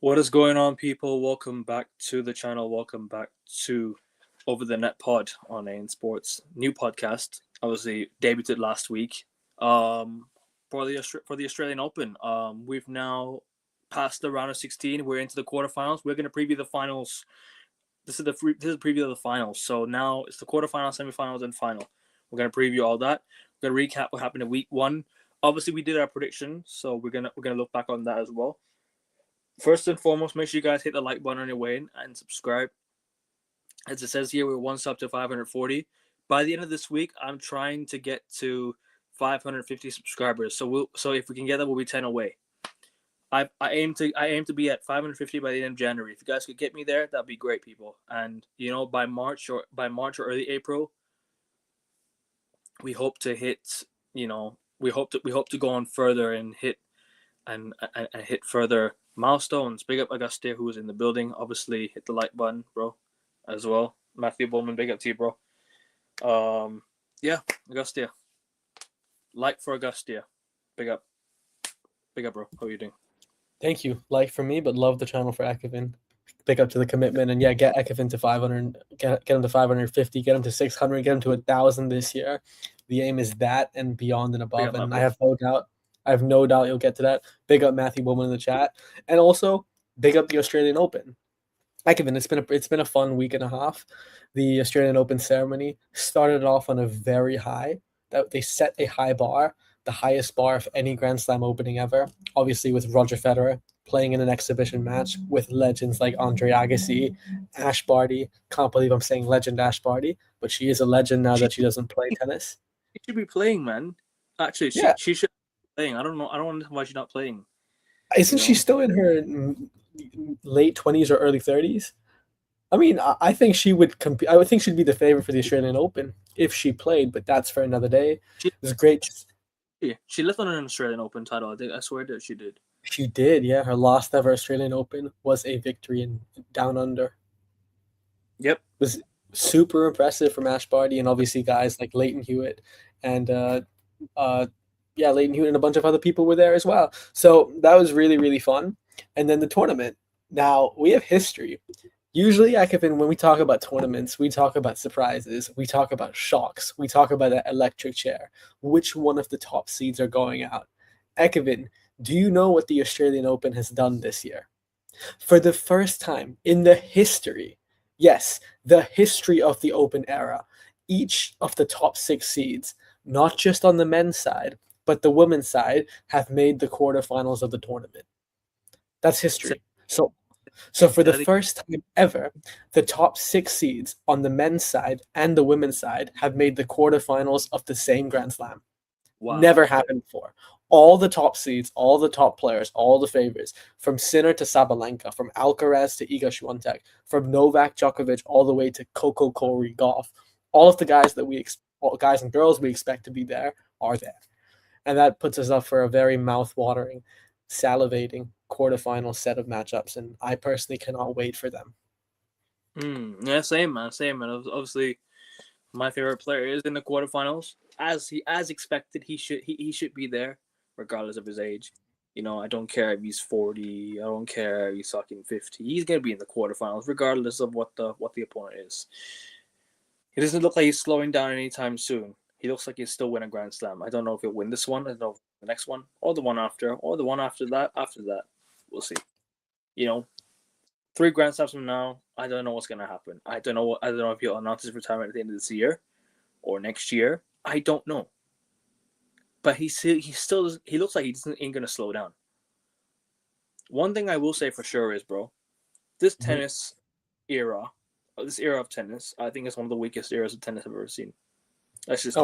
What is going on, people? Welcome back to the channel. Welcome back to Over the Net Pod on AN Sports. New podcast. Obviously, debuted last week. For the Australian Open. We've now passed the round of 16. We're into the quarterfinals. We're going to preview the finals. This is a preview of the finals. So now it's the quarterfinals, semifinals, and final. We're going to preview all that. We're going to recap what happened in week one. Obviously, we did our prediction, so we're gonna look back on that as well. First and foremost, make sure you guys hit the like button on your way in and subscribe. As it says here, we're one sub to 540. By the end of this week, I'm trying to get to 550 subscribers. So if we can get that, we'll be 10 away. I aim to be at 550 by the end of January. If you guys could get me there, that'd be great, people. And by March or early April, we hope to hit. We hope to go on further and hit and hit further milestones. Big up Augustia, who was in the building. Obviously, hit the like button, bro, as well. Matthew Bowman, big up to you, bro. Yeah, Augustia. Like for Augustia. Big up, bro. How are you doing? Thank you. Like for me, but love the channel for Ekevin. Big up to the commitment, and yeah, get Ekevin to 500, get him to 550, get him to 600, get him to 1,000 this year. The aim is that and beyond and above, and I have no doubt you'll get to that. Big up Matthew Bowman in the chat, and also big up the Australian Open. Ekevin, it's been a fun week and a half. The Australian Open ceremony started off on a very high. That they set a high bar, the highest bar of any Grand Slam opening ever. Obviously, with Roger Federer playing in an exhibition match with legends like Andre Agassi, Ash Barty. Can't believe I'm saying legend Ash Barty, but she is a legend now that she doesn't play tennis. She should be playing, man. Actually, she should be playing. I don't know why she's not playing. Isn't she still in her late 20s or early 30s? I mean, I think she would compete. I would think she'd be the favorite for the Australian Open if she played, but that's for another day. It was great. She left on an Australian Open title. I swear that she did. She did, yeah. Her last ever Australian Open was a victory in Down Under. Yep. It was super impressive from Ash Barty and obviously guys like Leighton Hewitt and Leighton Hewitt and a bunch of other people were there as well. So that was really, really fun. And then the tournament. Now, we have history. Usually, Ekevin, when we talk about tournaments, we talk about surprises, we talk about shocks, we talk about that electric chair. Which one of the top seeds are going out? Ekevin, do you know what the Australian Open has done this year? For the first time in the history, yes, the history of the Open era, each of the top 6 seeds, not just on the men's side, but the women's side, have made the quarterfinals of the tournament. That's history. So for the first time ever, the top 6 seeds on the men's side and the women's side have made the quarterfinals of the same Grand Slam. Wow. Never happened before. All the top seeds, all the top players, all the favorites, from Sinner to Sabalenka, from Alcaraz to Iga Swiatek, from Novak Djokovic all the way to Coco Corey Goff, all of the guys guys and girls we expect to be there are there. And that puts us up for a very mouth-watering, salivating quarterfinal set of matchups, and I personally cannot wait for them. Yeah, same man. Obviously, my favorite player is in the quarterfinals. As expected, he should be there, regardless of his age. I don't care if he's 40. I don't care if he's fucking 50. He's gonna be in the quarterfinals, regardless of what the opponent is. He doesn't look like he's slowing down anytime soon. He looks like he'll still win a Grand Slam. I don't know if he'll win this one. I don't know if the next one, or the one after, or the one after that. After that, we'll see. 3 Grand Slams from now, I don't know what's gonna happen. I don't know if he'll announce his retirement at the end of this year or next year. I don't know. But he looks like he ain't gonna slow down. One thing I will say for sure is, bro, this tennis era, this era of tennis, I think it's one of the weakest eras of tennis I've ever seen. Let's just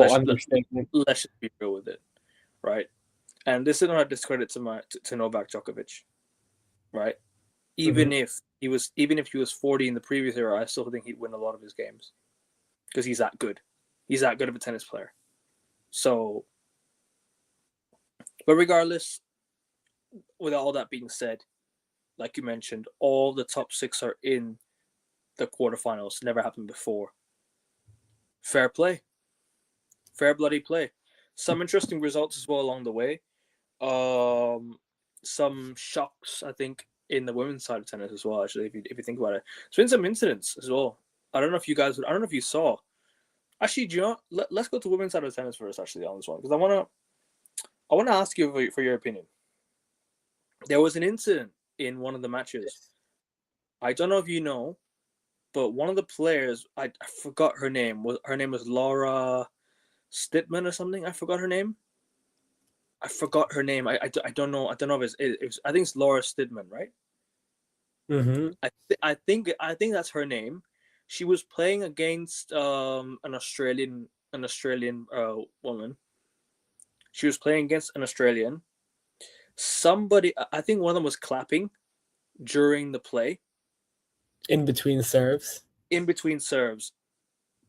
be real with it, right? And this is not a discredit to Novak Djokovic, right? Even if he was 40 in the previous era, I still think he'd win a lot of his games because he's that good. He's that good of a tennis player. So, but regardless, with all that being said, like you mentioned, all the top 6 are in the quarterfinals. Never happened before. Fair play. Fair bloody play. Some interesting results as well along the way. Some shocks, I think. in the women's side of tennis as well. Actually, if you think about it, there's been some incidents as well. I don't know if you saw. Actually, do you know? Let's go to women's side of tennis first. Actually, on this one, because I wanna ask you for your opinion. There was an incident in one of the matches. I don't know if you know, but one of the players, I forgot her name. Her name was Laura Stidman or something. I forgot her name. I don't know. I don't know if it's I think it's Laura Stidman, right? Mm-hmm. I think that's her name. She was playing against an Australian woman. She was playing against an Australian. Somebody, I think one of them was clapping during the play. In between serves. In between serves,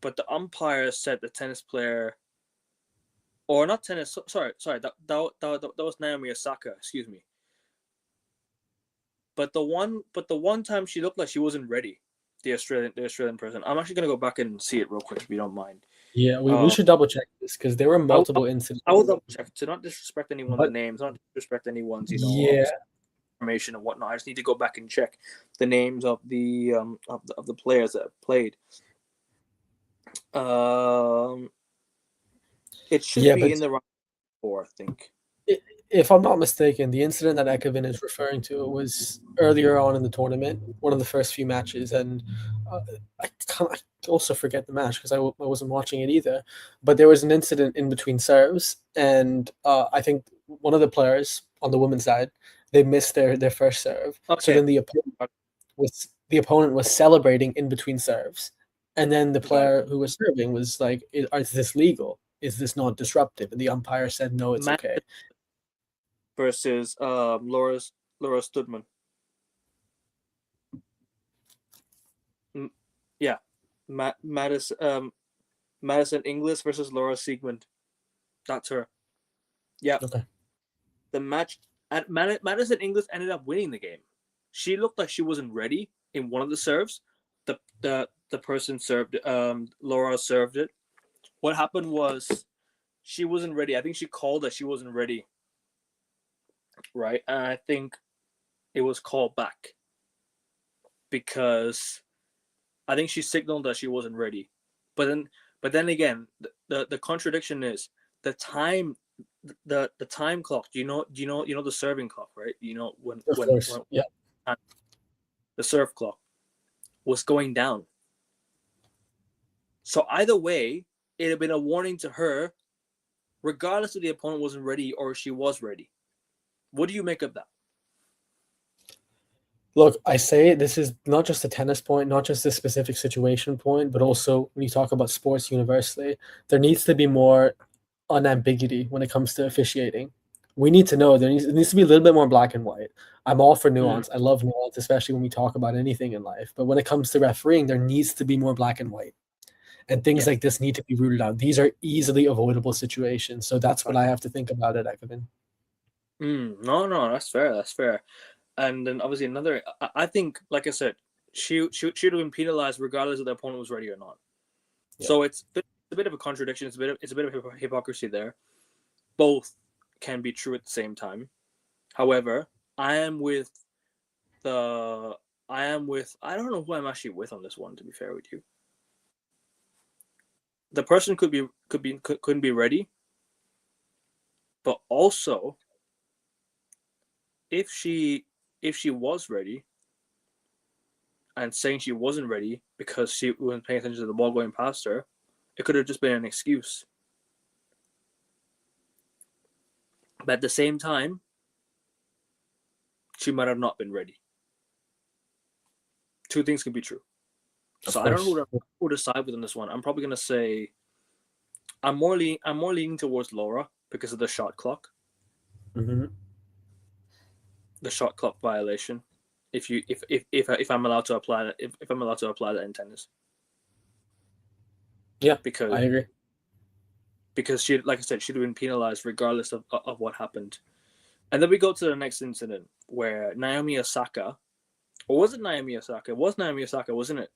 but the umpire said the tennis player, or not tennis. Sorry, that was Naomi Osaka. Excuse me. But the one time she looked like she wasn't ready. The Australian person. I'm actually gonna go back and see it real quick if you don't mind. Yeah, we should double check this because there were multiple incidents. I will double check to not disrespect anyone's names, not disrespect anyone's information and whatnot. I just need to go back and check the names of the players that have played. It should be in the round 4, I think. If I'm not mistaken, the incident that Ekevin is referring to was earlier on in the tournament, one of the first few matches, and I also forget the match because I wasn't watching it either. But there was an incident in between serves, and I think one of the players on the women's side, they missed their first serve. Okay. So then the opponent was celebrating in between serves, and then the player who was serving was like, "Is this legal? Is this not disruptive?" And the umpire said, "No, it's okay." Versus Laura Studman. Yeah, Madison Inglis versus Laura Siegmund. That's her. Yeah. Okay. The match at Madison Inglis ended up winning the game. She looked like she wasn't ready in one of the serves. The person served. Laura served it. What happened was she wasn't ready. I think she called that she wasn't ready. Right, and I think it was called back because I think she signaled that she wasn't ready. But then again, the contradiction is the time clock. You know the serving clock, right? You know when the serve clock was going down. So either way, it'd have been a warning to her, regardless if the opponent wasn't ready or she was ready. What do you make of that? Look, I say this is not just a tennis point, not just a specific situation point, but also when you talk about sports universally, there needs to be more unambiguity when it comes to officiating. We need to know, it needs to be a little bit more black and white. I'm all for nuance. I love nuance, especially when we talk about anything in life. But when it comes to refereeing, there needs to be more black and white. And things like this need to be rooted out. These are easily avoidable situations. So that's what I have to think about it, Ekevin. No, that's fair. And then obviously another, I think, like I said, she should have been penalized regardless if the opponent was ready or not. Yeah. So it's a bit of a contradiction. It's a bit of hypocrisy there. Both can be true at the same time. However, I don't know who I'm actually with on this one, to be fair with you. The person couldn't be ready, but also if she was ready and saying she wasn't ready because she wasn't paying attention to the ball going past her, it could have just been an excuse. But at the same time, she might have not been ready. Two things can be true. So I don't know who to side with on this one. I'm probably gonna say I'm more leaning towards Laura because of the shot clock. Mm-hmm. The shot clock violation. If I'm allowed to apply that, if I'm allowed to apply that in tennis. Yeah, because I agree. Because she, like I said, she'd have been penalized regardless of what happened. And then we go to the next incident where Naomi Osaka, or was it Naomi Osaka? It was Naomi Osaka, wasn't it?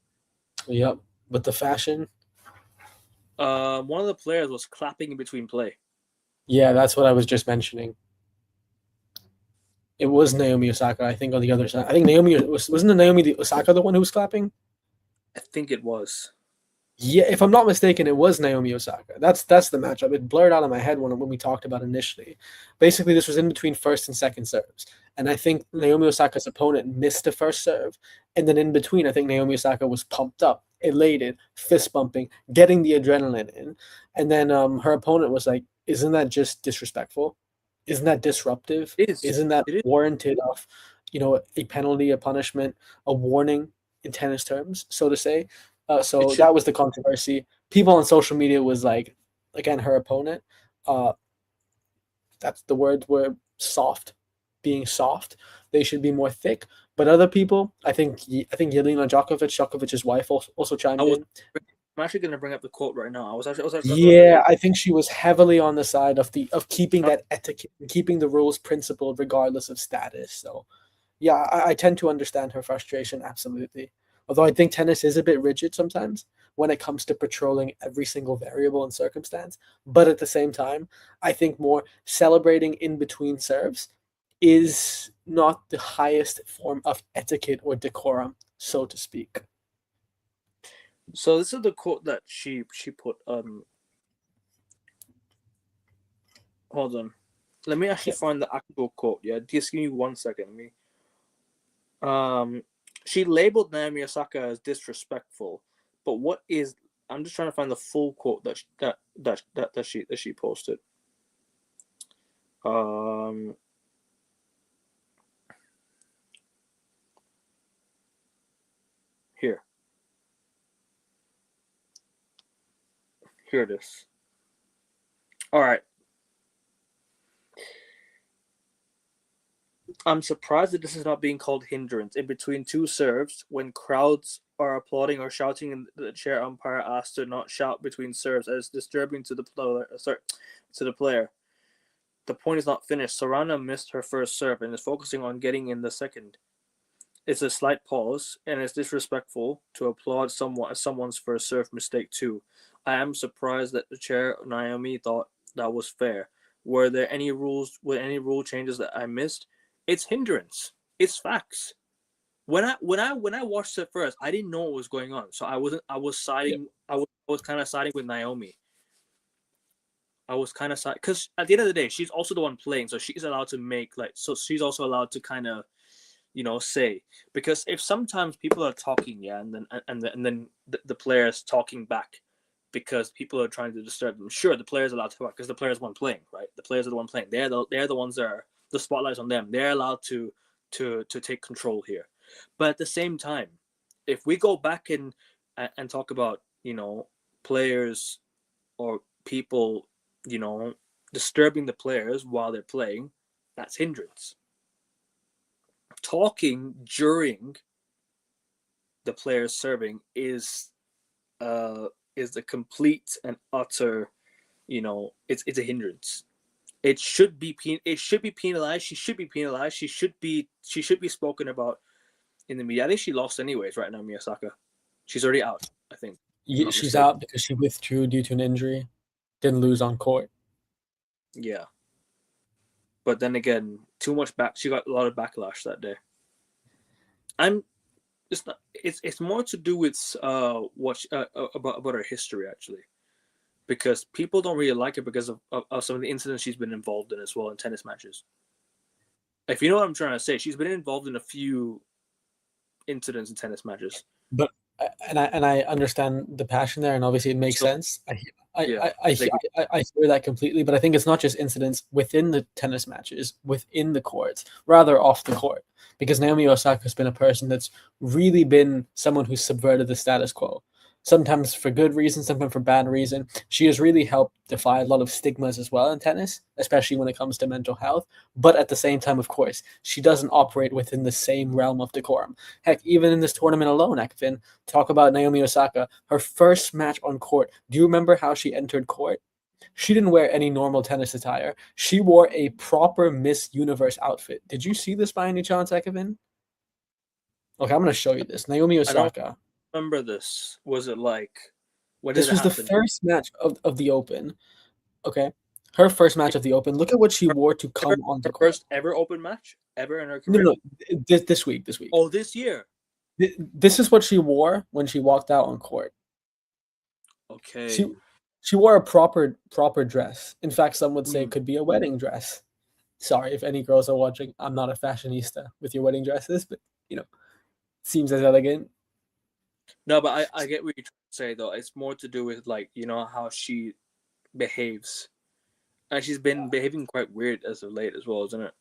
Yep, but the fashion. One of the players was clapping in between play. Yeah, that's what I was just mentioning. It was Naomi Osaka, I think, on the other side. I think wasn't Naomi Osaka the one who was clapping? I think it was. Yeah, if I'm not mistaken, it was Naomi Osaka. That's the matchup. It blurred out of my head when we talked about it initially. Basically, this was in between first and second serves, and I think Naomi Osaka's opponent missed the first serve, and then in between, I think Naomi Osaka was pumped up, elated, fist bumping, getting the adrenaline in, and then her opponent was like, "Isn't that just disrespectful? Isn't that disruptive? It is. Isn't that It is. warranted of, a penalty, a punishment, a warning in tennis terms, so to say?" It So should. that was the controversy. People on social media was like, again, her opponent. Uh, that's the words were soft, being soft. They should be more thick. But other people, I think Yelena Djokovic's wife, also I chimed was. in. I'm actually going to bring up the quote right now. Yeah, I think she was heavily on the side of keeping that etiquette, and keeping the rules principled regardless of status. So, yeah, I tend to understand her frustration absolutely. Although I think tennis is a bit rigid sometimes when it comes to patrolling every single variable and circumstance. But at the same time, I think more celebrating in between serves is not the highest form of etiquette or decorum, so to speak. So this is the quote that she put. Hold on. Let me actually Yeah. find the actual quote. Yeah, just give me 1 second. Let me. She labeled Naomi Osaka as disrespectful, but what is? I'm just trying to find the full quote that she posted. Here it is. All right. I'm surprised that this is not being called hindrance in between two serves when crowds are applauding or shouting and the chair umpire asked to not shout between serves as disturbing to the player. The point is not finished. Sorana missed her first serve and is focusing on getting in the second. It's a slight pause and it's disrespectful to applaud someone's first serve mistake too. I am surprised that the chair Naomi thought that was fair. Were there any rule changes that I missed? It's hindrance. It's facts. When I watched it first, I didn't know what was going on. So I was siding I was kind of siding with Naomi. I was kind of siding because at the end of the day, she's also the one playing, so she's allowed to make she's also allowed to kind of say, because if sometimes people are talking, and then the players talking back because people are trying to disturb them. Sure, the players are allowed to talk because the players are the one playing, right? The players are the one playing. They're the ones that are the spotlight's on them. They're allowed to take control here. But at the same time, if we go back and talk about players or people disturbing the players while they're playing, that's hindrance. Talking during the players serving is the complete and utter, it's a hindrance. It should be penalized. She should be penalized. She should be spoken about in the media. I think she lost anyways right now, Miyasaka. She's already out, I think. She's out because she withdrew due to an injury. Didn't lose on court. Yeah. But then again, too much she got a lot of backlash that day. It's more to do with about her history actually, because people don't really like her because of some of the incidents she's been involved in as well in tennis matches. If you know what I'm trying to say, she's been involved in a few incidents in tennis matches. But I understand the passion there, and obviously it makes sense. I hear that completely, but I think it's not just incidents within the tennis matches, within the courts, rather off the court. Because Naomi Osaka has been a person that's really been someone who's subverted the status quo. Sometimes for good reason, sometimes for bad reason. She has really helped defy a lot of stigmas as well in tennis, especially when it comes to mental health. But at the same time, of course, she doesn't operate within the same realm of decorum. Heck, even in this tournament alone, Ekvin, talk about Naomi Osaka, her first match on court. Do you remember how she entered court? She didn't wear any normal tennis attire. She wore a proper Miss Universe outfit. Did you see this by any chance, Ekvin? Okay, I'm going to show you this. Naomi Osaka. Remember this? Was it like when this did was it the happen? first match of the Open. Okay. Her first match of the Open. Look at what she wore to Ever, come onto her court. first ever Open match ever in her No, career. no, this week. Oh, this year. This is what she wore when she walked out on court. Okay. She wore a proper dress. In fact, some would say it Mm. could be a wedding dress. Sorry if any girls are watching. I'm not a fashionista with your wedding dresses, but seems as elegant. No, but I get what you're trying to say though. It's more to do with like how she behaves, and she's been behaving quite weird as of late as well, isn't it?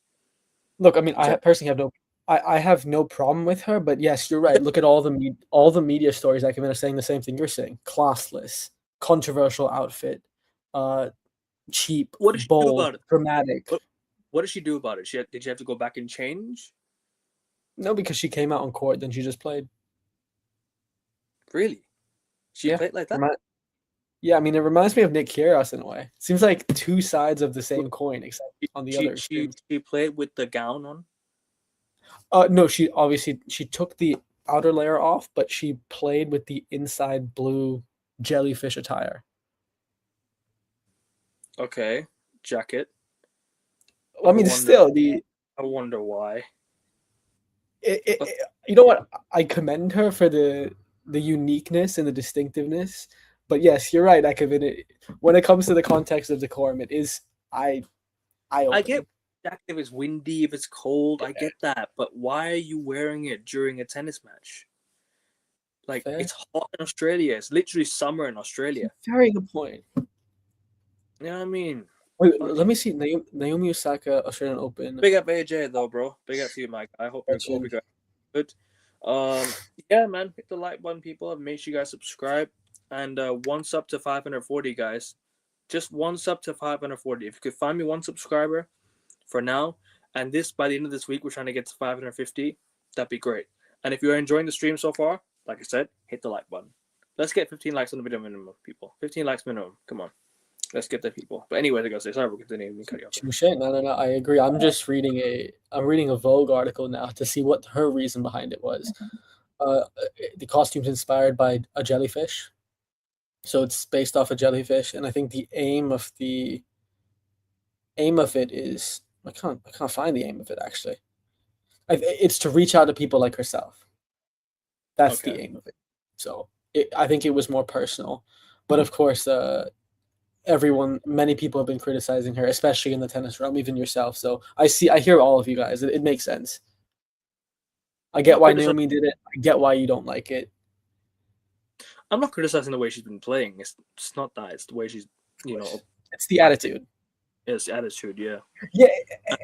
Look, I mean, I personally have I have no problem with her, but yes, you're right. Look at all the media stories that come in are saying the same thing you're saying: classless, controversial outfit, cheap, What did she do bold, about it? dramatic. What did she do about it? Did she have to go back and change? No, because she came out on court, then she just played. Really? She Yeah. played like that? Yeah, I mean, it reminds me of Nick Kyrgios in a way. Seems like two sides of the same coin, except on the other extreme. She played with the gown on? No, she took the outer layer off, but she played with the inside blue jellyfish attire. Okay. Jacket. I mean, still I wonder why. You know what? I commend her for the uniqueness and the distinctiveness. But yes, you're right, Ekavin. When it comes to the context of decorum, it is I get that if it's windy, if it's cold, I get that. But why are you wearing it during a tennis match? Like, it's hot in Australia. It's literally summer in Australia. Very good point. You know what I mean? Wait, let me see. Naomi Osaka, Australian Open. Big up AJ though, bro. Big up to you, Mike. I hope you guys good. Yeah, man. Hit the like button, people, and make sure you guys subscribe. And one sub to 540, guys. Just one sub to 540. If you could find me one subscriber for now, and by the end of this week, we're trying to get to 550. That'd be great. And if you're enjoying the stream so far, like I said, hit the like button. Let's get 15 likes on the video minimum, people. 15 likes minimum. Come on. Let's get the people. But anyway, I gotta say, sorry for continuing. Touche. No. I agree. I'm just reading a Vogue article now to see what her reason behind it was. The costume's inspired by a jellyfish, so it's based off a jellyfish, and I think the aim of it is I can't find the aim of it actually. It's to reach out to people like herself. That's the aim of it. So I think it was more personal, but of course, many people have been criticizing her, especially in the tennis realm, even yourself. So I hear all of you guys. It makes sense. I get why Naomi did it. I get why you don't like it. I'm not criticizing the way she's been playing. It's not that. It's the way she's, It's the attitude. It's the attitude, yeah. Yeah,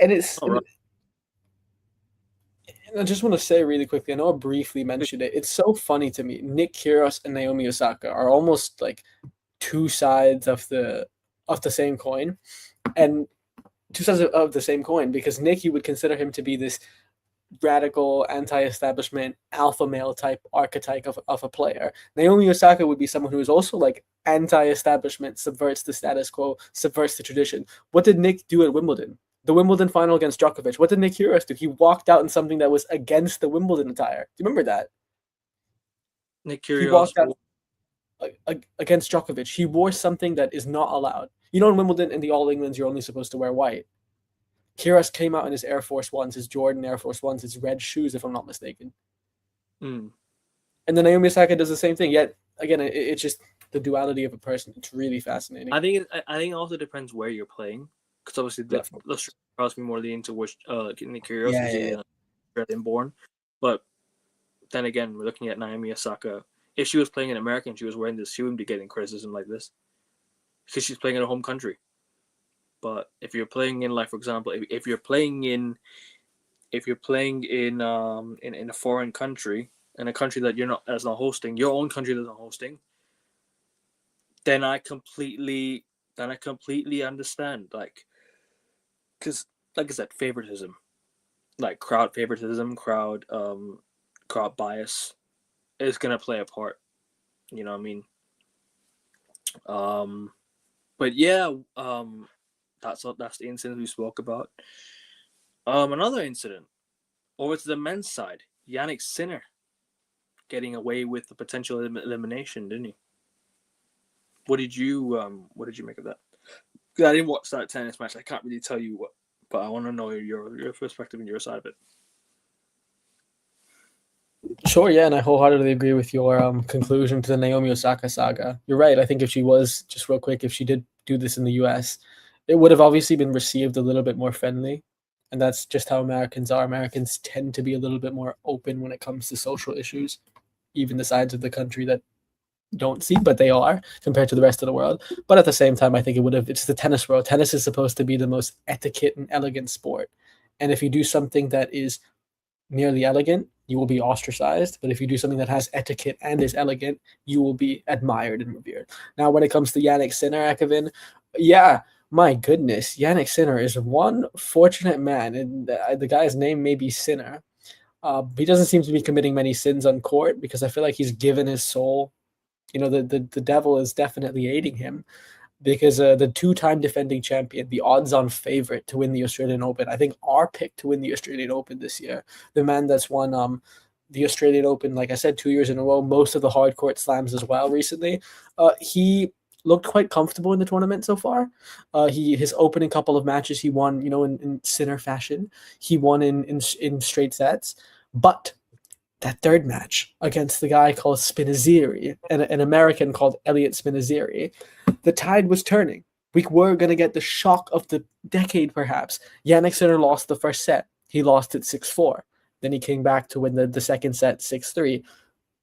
and it's. Right. I just want to say really quickly, I know I briefly mentioned it. It's so funny to me. Nick Kyrgios and Naomi Osaka are almost like two sides of the same coin, and two sides of the same coin, because Nick, you would consider him to be this radical, anti-establishment, alpha male type archetype of a player. Naomi Osaka would be someone who is also like anti-establishment, subverts the status quo, subverts the tradition. What did Nick do at Wimbledon? The Wimbledon final against Djokovic. What did Nick Kyrgios do? He walked out in something that was against the Wimbledon attire. Do you remember that? Nick Kyrgios. He walked out against Djokovic. He wore something that is not allowed. In Wimbledon and the All Englands, you're only supposed to wear white. Kyrgios came out in his Air Force Ones, his Jordan Air Force Ones, his red shoes, if I'm not mistaken. Mm. And then Naomi Osaka does the same thing. Yet again, it's just the duality of a person. It's really fascinating. I think it also depends where you're playing, because obviously the crowds me more leaning towards Nick Kyrgios, Australian born. But then again, we're looking at Naomi Osaka. If she was playing in America and she was wearing this, she wouldn't be getting criticism like this, because she's playing in her home country. But if you're playing in, like, for example, if you're playing in a foreign country, in a country that's not hosting, your own country that's not hosting, then I completely understand, like, because like I said, favoritism, like crowd favoritism, crowd bias is gonna play a part. You know what I mean? But yeah, that's the incident we spoke about. Another incident over to the men's side, Yannick Sinner getting away with the potential elimination, didn't he? What did you make of that? 'Cause I didn't watch that tennis match. I can't really tell you what, but I want to know your perspective and your side of it. Sure, yeah, and I wholeheartedly agree with your conclusion to the Naomi Osaka saga. You're right. I think if she was, just real quick, if she did do this in the US, it would have obviously been received a little bit more friendly. And that's just how Americans are. Americans tend to be a little bit more open when it comes to social issues, even the sides of the country that don't see, but they are compared to the rest of the world. But at the same time, I think it would have, it's the tennis world. Tennis is supposed to be the most etiquette and elegant sport. And if you do something that is merely elegant, you will be ostracized. But if you do something that has etiquette and is elegant, you will be admired and revered. Now, when it comes to Yannick Sinner, Akavin, yeah, my goodness, Yannick Sinner is one fortunate man, and the guy's name may be Sinner. He doesn't seem to be committing many sins on court because I feel like he's given his soul. You know, the devil is definitely aiding him because the two-time defending champion, the odds-on favorite to win the Australian Open, I think our pick to win the Australian Open this year, the man that's won the Australian Open, like I said, 2 years in a row, most of the hard court slams as well recently. He looked quite comfortable in the tournament so far. His opening couple of matches he won, you know, in Sinner fashion. He won in straight sets, but that third match against the guy called Spinazzieri, an American called Elliot Spinazzieri, the tide was turning. We were going to get the shock of the decade, perhaps. Yannick Sinner lost the first set. He lost it 6-4. Then he came back to win the second set 6-3.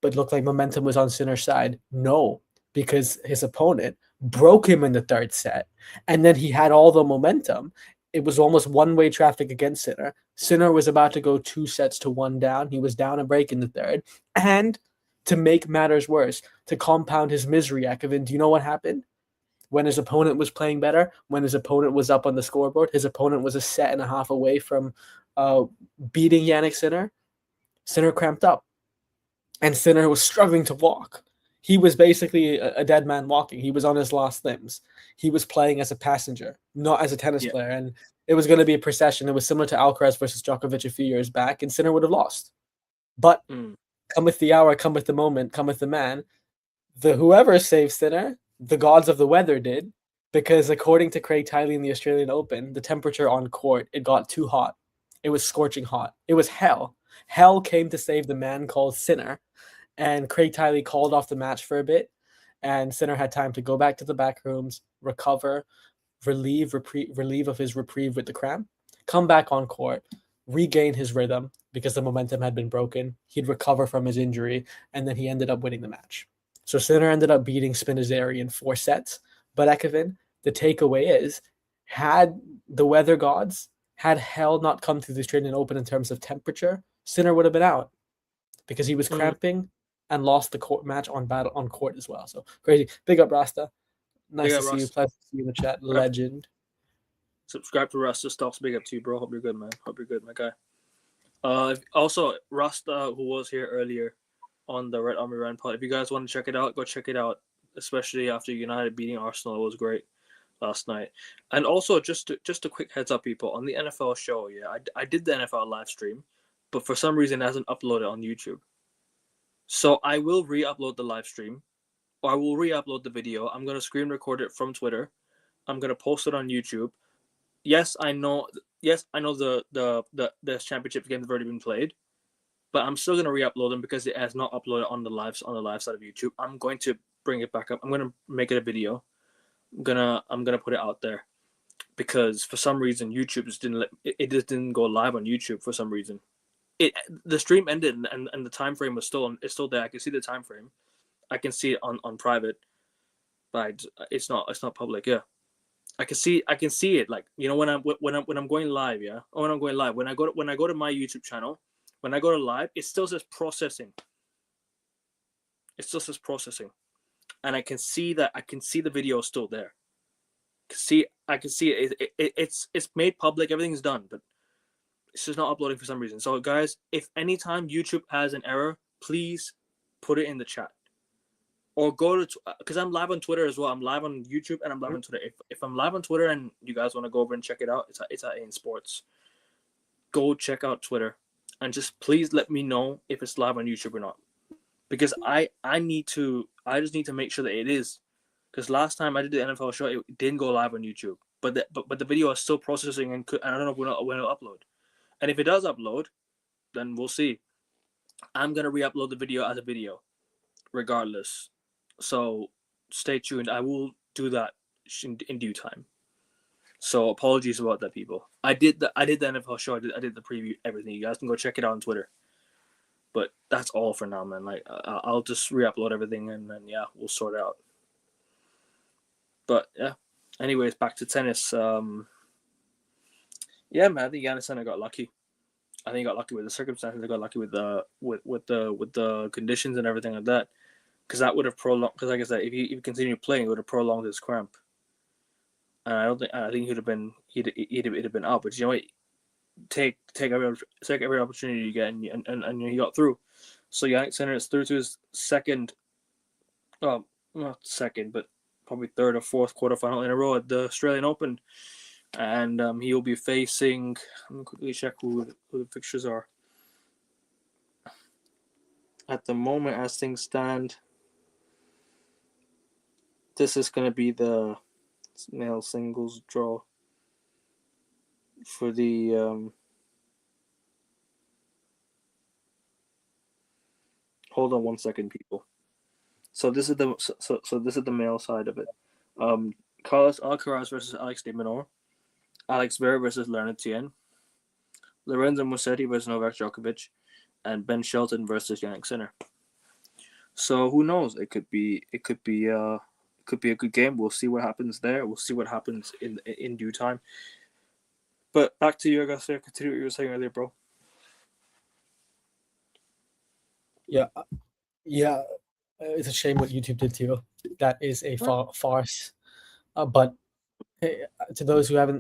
But looked like momentum was on Sinner's side. No, because his opponent broke him in the third set. And then he had all the momentum. It was almost one-way traffic against Sinner. Sinner was about to go 2-1 down. He was down a break in the third. And to make matters worse, to compound his misery, Akavin, do you know what happened? When his opponent was playing better, when his opponent was up on the scoreboard, his opponent was a set and a half away from beating Yannick Sinner. Sinner cramped up. And Sinner was struggling to walk. He was basically a dead man walking. He was on his last limbs. He was playing as a passenger, not as a tennis player. And it was going to be a procession. It was similar to Alcaraz versus Djokovic a few years back, and Sinner would have lost. But cometh the hour, cometh the moment, cometh the man. Whoever saved Sinner, the gods of the weather did, because according to Craig Tiley in the Australian Open, the temperature on court, it got too hot. It was scorching hot. It was hell. Hell came to save the man called Sinner. And Craig Tiley called off the match for a bit, and Sinner had time to go back to the back rooms, recover, relieve of his reprieve with the cramp, come back on court, regain his rhythm because the momentum had been broken. He'd recover from his injury, and then he ended up winning the match. So Sinner ended up beating Spinazzieri in 4 sets. But Ekevin, the takeaway is, had the weather gods, had hell not come through the Australian Open in terms of temperature, Sinner would have been out because he was cramping and lost the court match on court as well. So crazy. Big up, Rasta. Nice to see you. Pleasure to see you in the chat. Legend. Subscribe to Rasta Stuffs. Big up to you, bro. Hope you're good, man. Hope you're good, my guy. Also, Rasta, who was here earlier on the Red Army Run pod, if you guys want to check it out, go check it out. Especially after United beating Arsenal, it was great last night. And also, just a quick heads up, people, on the NFL show. Yeah, I did the NFL live stream, but for some reason, it hasn't uploaded on YouTube. So I will re-upload the live stream, or I will re-upload the video. I'm gonna screen record it from Twitter. I'm gonna post it on YouTube. Yes, I know the championship games have already been played, but I'm still gonna re-upload them because it has not uploaded on the live side of YouTube. I'm going to bring it back up. I'm gonna make it a video. I'm gonna put it out there because for some reason YouTube just didn't go live on YouTube for some reason. The stream ended and the time frame was still there. I can see the time frame. I can see it on private, but it's not public. Yeah, I can see it. Like, you know, when I'm going live. Yeah, or when I'm going live. When I go to my YouTube channel, when I go to live, it still says processing. It still says processing, and I can see the video is still there. I can see it. It's made public. Everything's done, but it's just not uploading for some reason. So guys, if anytime YouTube has an error, please put it in the chat. Or go to, because I'm live on Twitter as well. I'm live on YouTube and I'm live on Twitter. If I'm live on Twitter and you guys want to go over and check it out, it's at AN Sports. Go check out Twitter and just please let me know if it's live on YouTube or not. Because I just need to make sure that it is. Because last time I did the NFL show, it didn't go live on YouTube, but the video is still processing, and I don't know when it'll upload. And if it does upload, then we'll see. I'm gonna re-upload the video as a video, regardless. So stay tuned. I will do that in due time. So apologies about that, people. I did the NFL show. I did the preview, everything. You guys can go check it out on Twitter. But that's all for now, man. Like I'll just re-upload everything, and then yeah, we'll sort it out. But yeah. Anyways, back to tennis. Yeah, man. I think Jannik Sinner got lucky. I think he got lucky with the circumstances. He got lucky with the conditions and everything like that. Because that would have prolonged. Because like I said, if he continued playing, it would have prolonged his cramp. And I think he'd have been out. But you know what? Take every opportunity you get, and he got through. So Jannik Sinner is through to his second, well, not second, but probably third or fourth quarterfinal in a row at the Australian Open, and he will be facing. Let me quickly check who the fixtures are. At the moment, as things stand, this is going to be the male singles draw for the. Hold on one second, people. So this is the male side of it. Carlos Alcaraz versus Alex de Minaur, Alex Zverev versus Leonard Tien, Lorenzo Musetti versus Novak Djokovic, and Ben Shelton versus Jannik Sinner. So who knows? It could be a good game. We'll see what happens there. We'll see what happens in due time. But back to you, Augusta. Continue what you were saying earlier, bro. Yeah. It's a shame what YouTube did to you. That is a farce. But to those who are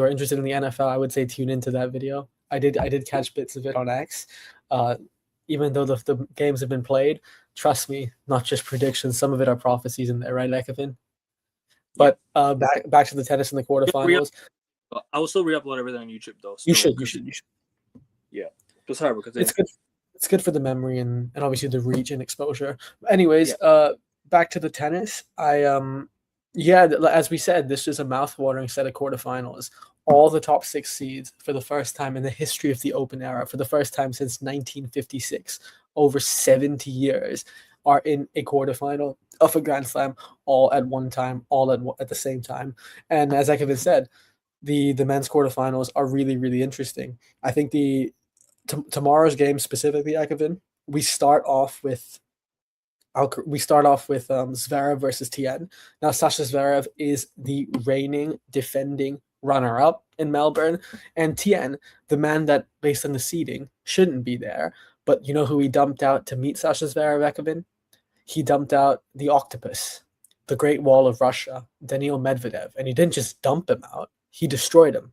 interested in the NFL, I would say tune into that video. I did catch bits of it on X. Even though the games have been played, trust me, not just predictions. Some of it are prophecies in there, right, Lekavin? But back to the tennis in the quarterfinals. I will still re-upload everything on YouTube, though. You should. Yeah, just hard because it's good. It's good for the memory and obviously the reach and exposure. Anyways, back to the tennis. As we said, this is a mouth-watering set of quarterfinals. All the top 6 seeds for the first time in the history of the Open era, for the first time since 1956, over 70 years, are in a quarterfinal of a Grand Slam, all at one time, all at the same time. And as Ekavin said, the men's quarterfinals are really, really interesting. I think tomorrow's game specifically, Ekavin, we start off with Zverev versus Tien. Now, Sasha Zverev is the reigning, defending runner-up in Melbourne, and Tien, the man that, based on the seeding, shouldn't be there. But you know who he dumped out to meet Sasha Zverev, Ekavin? He dumped out the octopus, the Great Wall of Russia, Daniil Medvedev, and he didn't just dump him out; he destroyed him.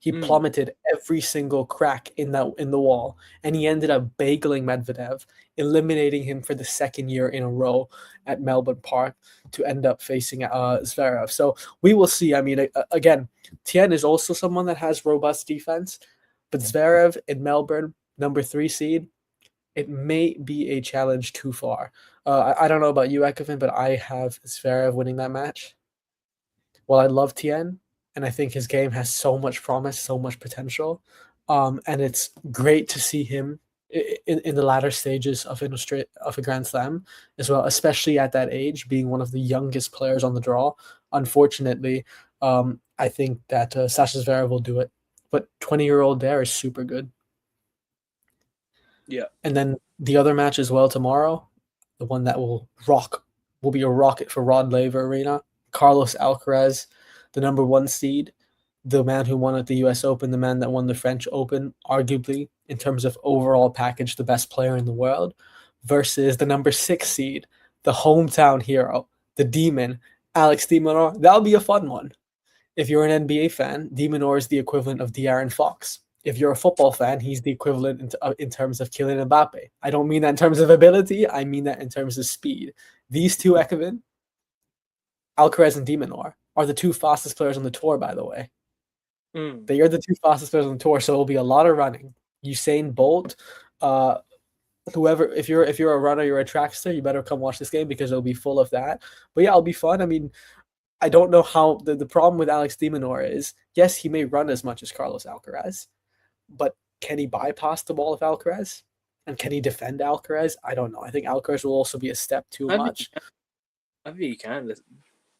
He plummeted every single crack in the wall, and he ended up bageling Medvedev, eliminating him for the second year in a row at Melbourne Park to end up facing Zverev. So we will see. I mean, again, Tien is also someone that has robust defense, but Zverev in Melbourne, number 3 seed, it may be a challenge too far. I don't know about you, Ekavin, but I have Zverev winning that match. Well, I love Tien, and I think his game has so much promise, so much potential. And it's great to see him in the latter stages of a Grand Slam as well, especially at that age, being one of the youngest players on the draw. Unfortunately, I think that Sasha Zverev will do it. But 20-year-old there is super good. Yeah. And then the other match as well tomorrow, the one that will be a rocket for Rod Laver Arena, Carlos Alcaraz, the number 1 seed, the man who won at the US Open, the man that won the French Open, arguably, in terms of overall package, the best player in the world, versus the number 6 seed, the hometown hero, the demon, Alex de Minaur. That'll be a fun one. If you're an NBA fan, de Minaur is the equivalent of De'Aaron Fox. If you're a football fan, he's the equivalent in terms of Kylian Mbappe. I don't mean that in terms of ability. I mean that in terms of speed. These two, Ekavin, Alcaraz and de Minaur, are the 2 fastest players on the tour, by the way. They are the 2 fastest players on the tour, so it'll be a lot of running. Usain Bolt whoever, if you're a runner, you're a trackster, you better come watch this game because it'll be full of that. But yeah, it'll be fun. I mean, I don't know how the problem with Alex de Minaur is, yes, he may run as much as Carlos Alcaraz, but can he bypass the ball of Alcaraz? And can he defend Alcaraz? I don't know. I think Alcaraz will also be a step too I think much. I think he can.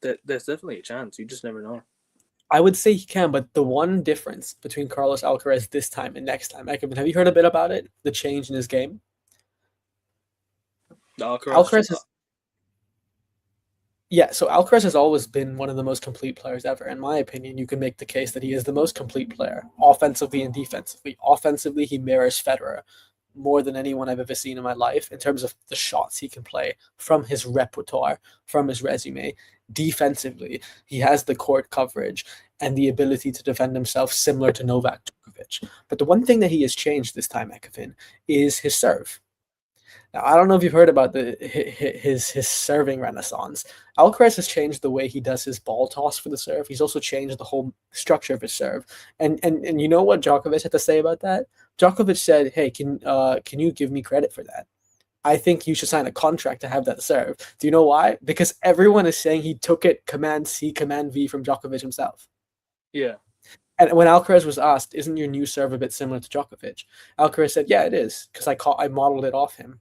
There's definitely a chance. You just never know. I would say he can, but the one difference between Carlos Alcaraz this time and next time, Ekman, have you heard a bit about it? The change in his game? The Alcaraz has Yeah, so Alcaraz has always been one of the most complete players ever. In my opinion, you can make the case that he is the most complete player, offensively and defensively. Offensively, he mirrors Federer more than anyone I've ever seen in my life in terms of the shots he can play from his repertoire, from his resume. Defensively, he has the court coverage and the ability to defend himself similar to Novak Djokovic. But the one thing that he has changed this time, Ekofin, is his serve. Now, I don't know if you've heard about his serving renaissance. Alcaraz has changed the way he does his ball toss for the serve. He's also changed the whole structure of his serve. And you know what Djokovic had to say about that? Djokovic said, "Hey, can you give me credit for that? I think you should sign a contract to have that serve." Do you know why? Because everyone is saying he took it Command C, Command V from Djokovic himself. Yeah. And when Alcaraz was asked, "Isn't your new serve a bit similar to Djokovic?" Alcaraz said, "Yeah, it is, because I modeled it off him."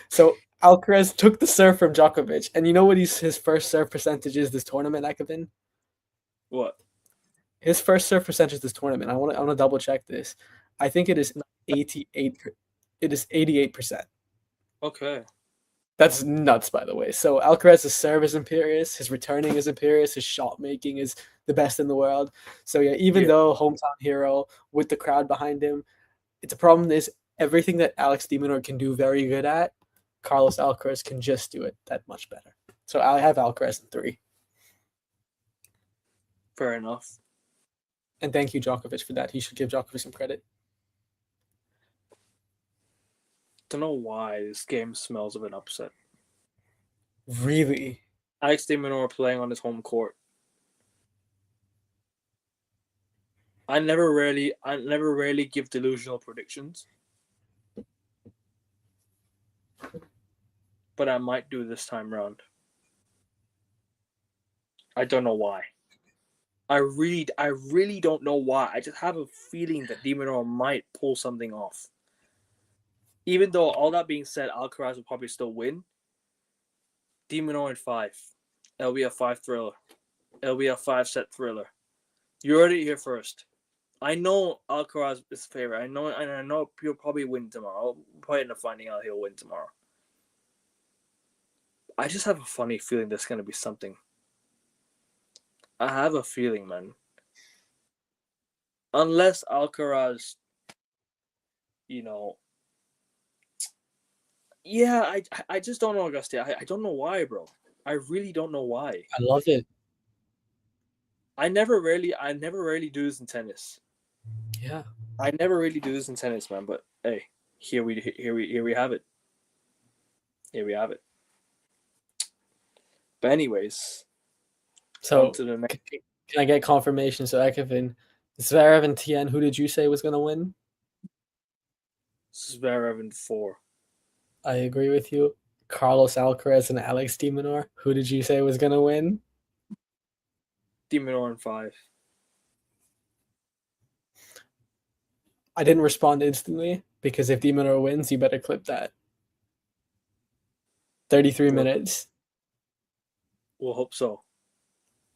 So Alcaraz took the serve from Djokovic, and you know what his first serve percentage is this tournament, Ekavin? What? His first serve percentage this tournament. I want to double check this. I think it is 88. It is 88%. Okay. That's nuts, by the way. So Alcaraz's serve is imperious, his returning is imperious, his shot making is the best in the world. So yeah, even though hometown hero with the crowd behind him, it's a problem is everything that Alex de Minaur can do very good at, Carlos Alcaraz can just do it that much better. So I have Alcaraz in 3. Fair enough. And thank you, Djokovic, for that. He should give Djokovic some credit. Don't know why this game smells of an upset. Really? Alex de Minaur playing on his home court. I never really give delusional predictions. But I might do this time round. I don't know why. I really don't know why. I just have a feeling that de Minaur might pull something off. Even though, all that being said, Alcaraz will probably still win. De Minaur in 5. It'll be a 5 thriller. It'll be a 5-set thriller. You heard it here first. I know Alcaraz is favorite. I know he'll probably win tomorrow. We'll probably end up finding out he'll win tomorrow. I just have a funny feeling there's going to be something. I have a feeling, man. Unless Alcaraz, yeah, I just don't know, Auguste. I don't know why, bro. I really don't know why. I love it. I never really do this in tennis. Yeah. I never really do this in tennis, man. But hey, here we have it. Here we have it. But anyways, so on to the next. Can I get confirmation? So Ekavin, Zverev and Tien, who did you say was going to win? Zverev in 4. I agree with you. Carlos Alcaraz and Alex de Minaur, who did you say was going to win? De Minaur in 5. I didn't respond instantly because if de Minaur wins, you better clip that. 33 minutes. We'll hope so.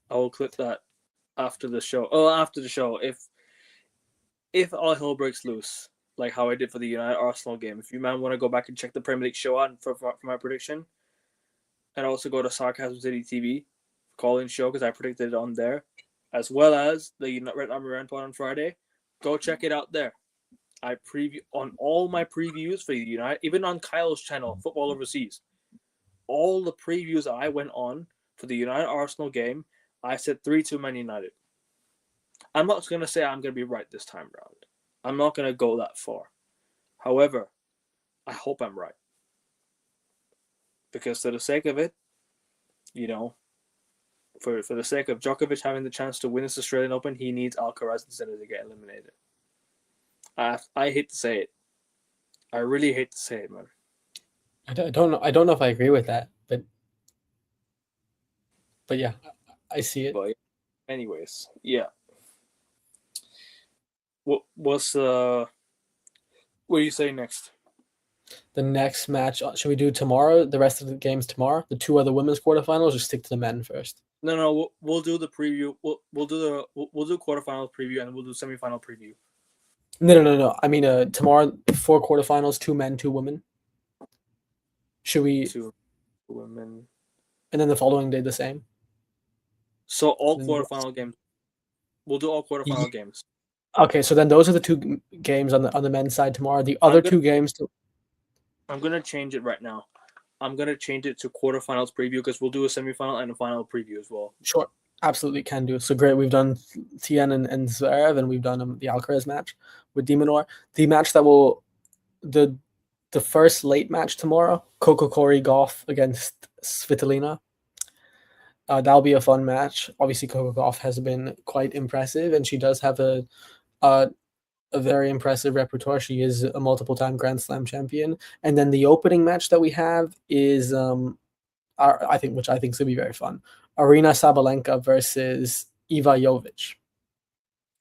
I will clip that after the show. Oh, after the show. If all hell breaks loose, like how I did for the United Arsenal game. If you man want to go back and check the Premier League show on for my prediction, and also go to Sarcasm City TV call-in show because I predicted it on there, as well as the Red Army Rant on Friday. Go check it out there. I preview on all my previews for the United, even on Kyle's channel, Football Overseas. All the previews I went on for the United Arsenal game, I said 3-2 Man United. I'm not going to say I'm going to be right this time around. I'm not going to go that far. However, I hope I'm right. Because for the sake of it, for the sake of Djokovic having the chance to win this Australian Open, he needs Alcaraz instead of to get eliminated. I hate to say it. I really hate to say it, man. I don't know. I don't know if I agree with that, but yeah, I see it. But anyways, yeah. What do you say next? The next match, should we do tomorrow? The rest of the games tomorrow? The two other women's quarterfinals, or stick to the men first? No, we'll do the preview. We'll do quarterfinals preview and we'll do semifinal preview. No. I mean, tomorrow 4 quarterfinals, 2 men, 2 women. Should we? 2 women. And then the following day the same. So all quarterfinal games. We'll do all quarterfinal games. Okay, so then those are the 2 games on the men's side tomorrow. The other 2 games. I'm gonna change it right now. I'm gonna change it to quarterfinals preview because we'll do a semifinal and a final preview as well. Sure, absolutely can do. So great, we've done Tien and Zverev, and we've done the Alcaraz match with de Minaur. The match that will the first late match tomorrow, Coco Gauff against Svitolina. That'll be a fun match. Obviously, Coco Gauff has been quite impressive, and she does have a very impressive repertoire. She is a multiple-time Grand Slam champion. And then the opening match that we have is, I think is going to be very fun. Aryna Sabalenka versus Eva Jovic.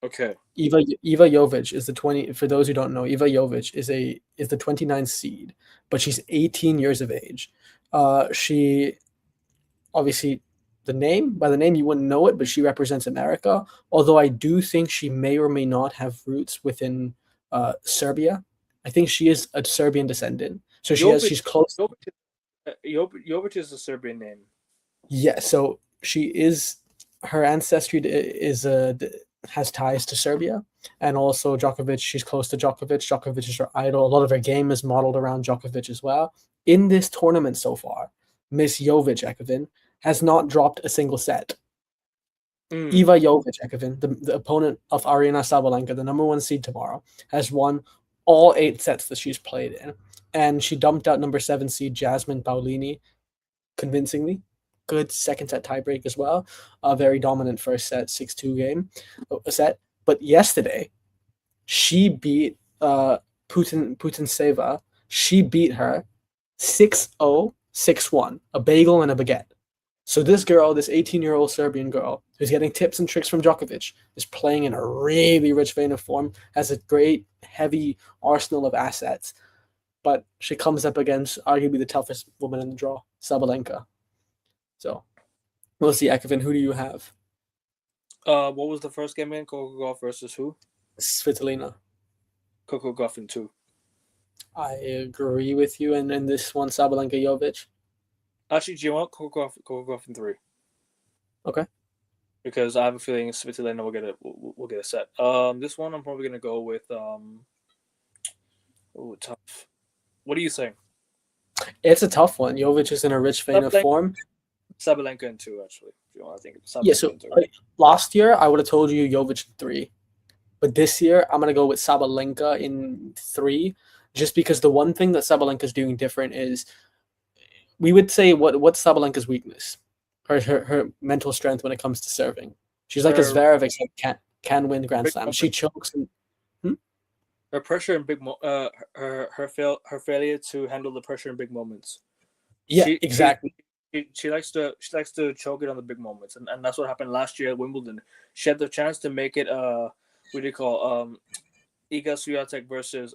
Okay. Eva Jovic is the 20. For those who don't know, Eva Jovic is the 29th seed, but she's 18 years of age. She obviously. By the name you wouldn't know it, but she represents America. Although I do think she may or may not have roots within Serbia. I think she is a Serbian descendant, so she's close. Jovic is a Serbian name. Yeah, so she is. Her ancestry has ties to Serbia, and also Djokovic. She's close to Djokovic. Djokovic is her idol. A lot of her game is modeled around Djokovic as well. In this tournament so far, Miss Jovic Ekevin has not dropped a single set. Eva Jovic Ekevin, the opponent of Aryna Sabalenka, the number 1 seed tomorrow, has won all 8 sets that she's played in. And she dumped out number 7 seed Jasmine Paolini convincingly. Good second set tiebreak as well. A very dominant first set, 6-2 set. But yesterday, she beat Putintseva. She beat her 6-0, 6-1, a bagel and a baguette. So this girl, this 18-year-old Serbian girl, who's getting tips and tricks from Djokovic, is playing in a really rich vein of form, has a great, heavy arsenal of assets. But she comes up against arguably the toughest woman in the draw, Sabalenka. So we'll see, Ekevin, who do you have? What was the first game again? Coco Gauff versus who? Svitolina. Coco Gauff in 2. I agree with you. And in this one, Sabalenka Jovic. Actually, do you want Coco Gauff in 3? Okay. Because I have a feeling Svitolina will get a set. This one I'm probably gonna go with tough. What are you saying? It's a tough one. Jovic is in a rich vein of form. Sabalenka in 2, actually. If you want to think of Sabalenka. Yeah. So last year I would have told you Jovic in 3, but this year I'm gonna go with Sabalenka in 3, just because the one thing that Sabalenka is doing different is. We would say what's Sabalenka's weakness? Her mental strength when it comes to serving. She's like a Zverev except can win Grand Slam. She chokes. Her pressure in big her failure to handle the pressure in big moments. Yeah, exactly. She likes to choke it on the big moments, and that's what happened last year at Wimbledon. She had the chance to make it what do you call Iga Swiatek versus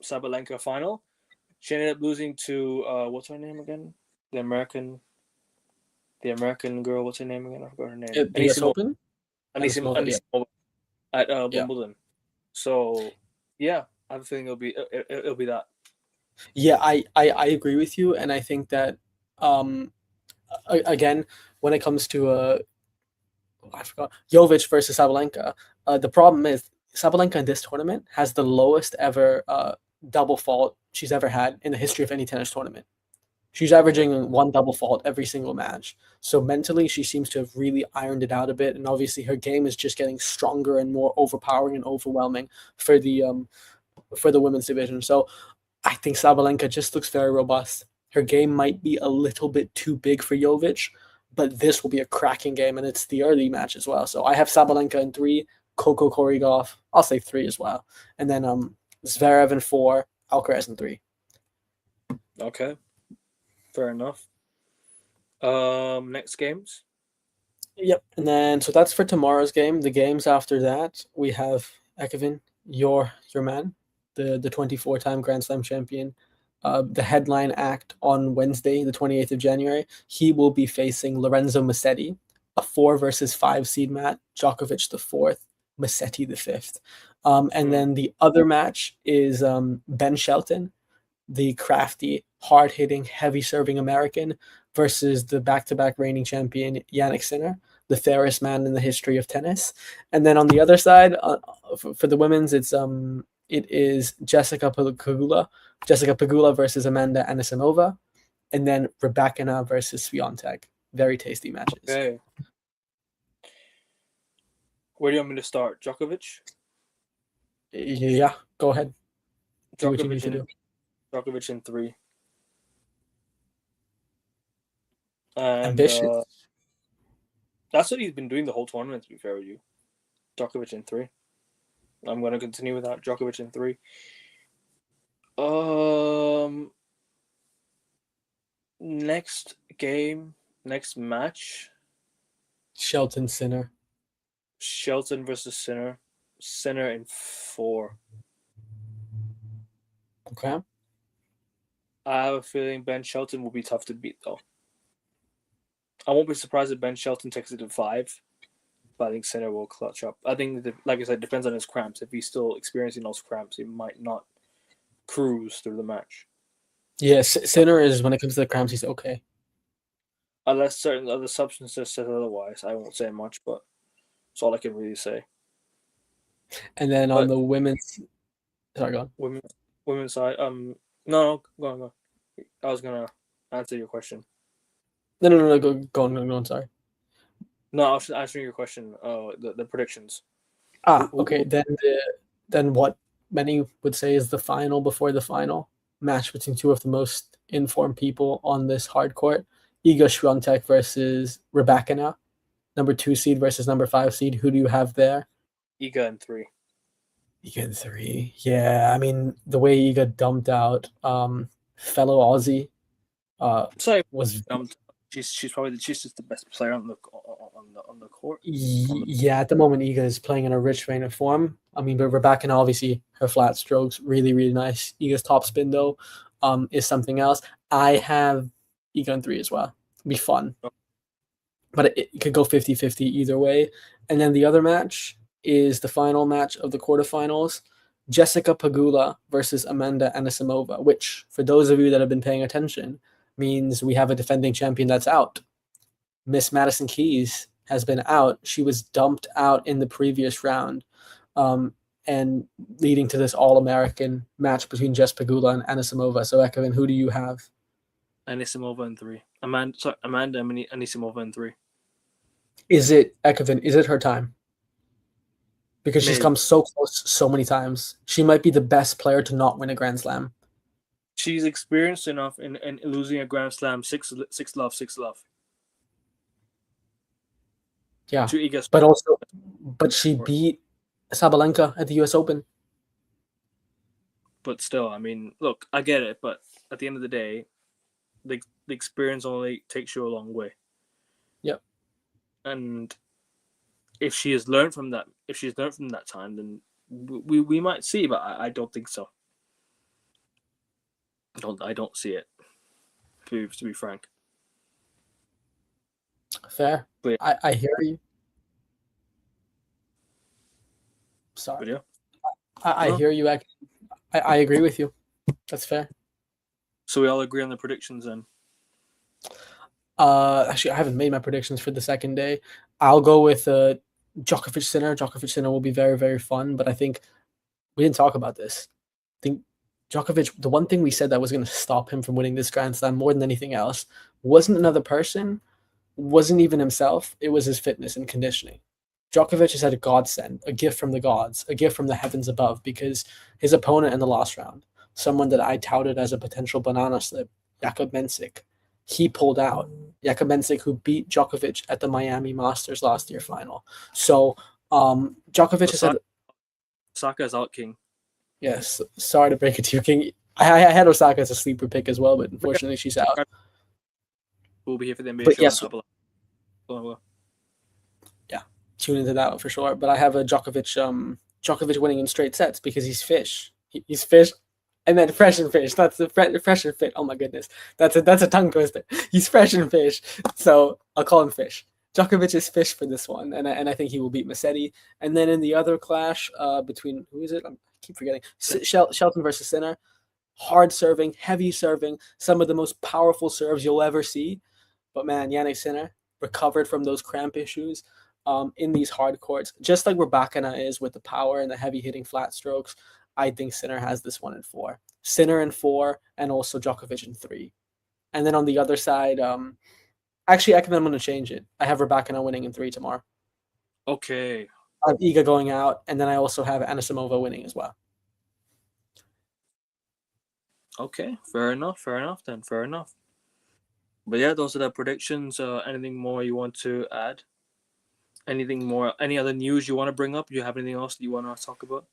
Sabalenka final. She ended up losing to what's her name again? The American girl. What's her name again? I forgot her name. Anisimova at Wimbledon. So yeah, I have a feeling it'll be that. Yeah, I agree with you, and I think that again, when it comes to I forgot Jovic versus Sabalenka, the problem is Sabalenka in this tournament has the lowest ever double fault she's ever had in the history of any tennis tournament. She's averaging 1 double fault every single match. So mentally, she seems to have really ironed it out a bit. And obviously, her game is just getting stronger and more overpowering and overwhelming for the women's division. So I think Sabalenka just looks very robust. Her game might be a little bit too big for Jovic, but this will be a cracking game, and it's the early match as well. So I have Sabalenka in 3, Coco Gauff, I'll say 3 as well. And then Zverev in 4, Alcaraz in 3. Okay, fair enough. Next games. Yep. And then so that's for tomorrow's game. The games after that, we have Ekevin, your man, the 24-time Grand Slam champion. The headline act on Wednesday, the 28th of January, he will be facing Lorenzo Musetti, a 4 versus 5 seed match, Djokovic the 4th, Musetti the 5th. And then the other match is Ben Shelton, the crafty, hard-hitting, heavy-serving American, versus the back-to-back reigning champion Jannik Sinner, the fairest man in the history of tennis. And then on the other side, for the women's, it is Jessica Pegula versus Amanda Anisimova, and then Rybakina versus Swiatek. Very tasty matches. Okay. Where do you want me to start? Djokovic? Yeah, go ahead. Do what you need to do. Djokovic in 3. And, Ambitious. That's what he's been doing the whole tournament, to be fair with you. Djokovic in 3. I'm going to continue with that. Djokovic in 3. Next game, next match. Shelton Sinner. Shelton versus Sinner. Sinner in 4. Okay. I have a feeling Ben Shelton will be tough to beat, though. I won't be surprised if Ben Shelton takes it to 5, but I think Sinner will clutch up. I think, like I said, it depends on his cramps. If he's still experiencing those cramps, he might not cruise through the match. Yes, Sinner is, when it comes to the cramps, he's okay. Unless certain other substances says otherwise, I won't say much, but that's all I can really say. And then on the women's, sorry, go on. Women's side, no, go on. I was gonna answer your question. No, go on, sorry. No, I was answering your question. The predictions. Okay. Then what many would say is the final before the final match between two of the most informed people on this hard court: Iga Swiatek versus Rybakina, number 2 seed versus number 5 seed. Who do you have there? Iga in 3. Iga in 3. Yeah, I mean the way Iga dumped out fellow Aussie was dumped. She's just the best player on the court. Yeah, at the moment Iga is playing in a rich vein of form. I mean, but Rybakina, obviously her flat strokes really, really nice. Iga's top spin though is something else. I have Iga in 3 as well. It'd be fun. But it could go 50-50 either way. And then the other match is the final match of the quarterfinals. Jessica Pegula versus Amanda Anisimova, which, for those of you that have been paying attention, means we have a defending champion that's out. Miss Madison Keys has been out. She was dumped out in the previous round, and leading to this All-American match between Jess Pegula and Anisimova. So, Ekevin, who do you have? Anisimova in 3. Amanda Anisimova in 3. Is it, Ekevin, is it her time? Because Maybe. She's come so close so many times. She might be the best player to not win a Grand Slam. She's experienced enough in losing a Grand Slam 6-love. Yeah, but she beat Sabalenka at the U.S. Open. But still, I mean, look, I get it, but at the end of the day, the experience only takes you a long way. Yep. And if she has learned from that, time, then we might see, but I don't think so. I don't see it, to be frank. Fair. But, I hear you. Sorry. But yeah. I hear you. I agree with you. That's fair. So we all agree on the predictions then? Actually, I haven't made my predictions for the second day. I'll go with Djokovic Sinner. Djokovic Sinner will be very, very fun, but I think we didn't talk about this. I think Djokovic, the one thing we said that was going to stop him from winning this Grand Slam more than anything else wasn't another person, wasn't even himself. It was his fitness and conditioning. Djokovic has had a godsend, a gift from the gods, a gift from the heavens above, because his opponent in the last round, someone that I touted as a potential banana slip, Jakub Mensik, he pulled out. Jakub Mensik, who beat Djokovic at the Miami Masters last year final. So Djokovic has had... Osaka's out, King. Yes, sorry to break it to you, King. I had Osaka as a sleeper pick as well, but unfortunately she's out. We'll be here for the NBA But show in a yes, couple of. Well, yeah, tune into that one for sure. But I have a Djokovic winning in straight sets because he's fish. He's fish, and then fresh and fish. That's the fresh and fit. Oh my goodness, that's a tongue twister. He's fresh and fish, so I'll call him fish. Djokovic is fish for this one, and I think he will beat Massetti. And then in the other clash between who is it? I keep forgetting. Shelton versus Sinner. Hard serving, heavy serving, some of the most powerful serves you'll ever see. But man, Yannick Sinner recovered from those cramp issues in these hard courts, just like Rybakina is with the power and the heavy hitting flat strokes. I think Sinner has this one in 4. Sinner in 4, and also Djokovic in 3. And then on the other side, actually, I'm going to change it. I have Rybakina winning in 3 tomorrow. okay. I have Iga going out, and then I also have Anisimova winning as well. Okay, fair enough then, fair enough. But yeah, those are the predictions. Anything more you want to add? Anything more? Any other news you want to bring up? Do you have anything else that you want to talk about?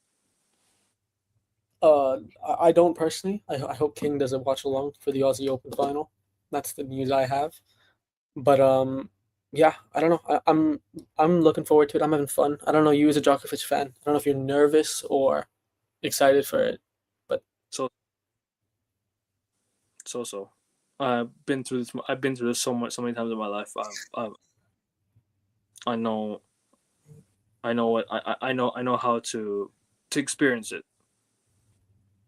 I don't personally. I hope King doesn't watch along for the Aussie Open final. That's the news I have. But yeah, I don't know. I'm looking forward to it. I'm having fun. I don't know you as a Djokovic fan. I don't know if you're nervous or excited for it. So. I've been through this. I've been through this so many times in my life. I know. I know how to experience it.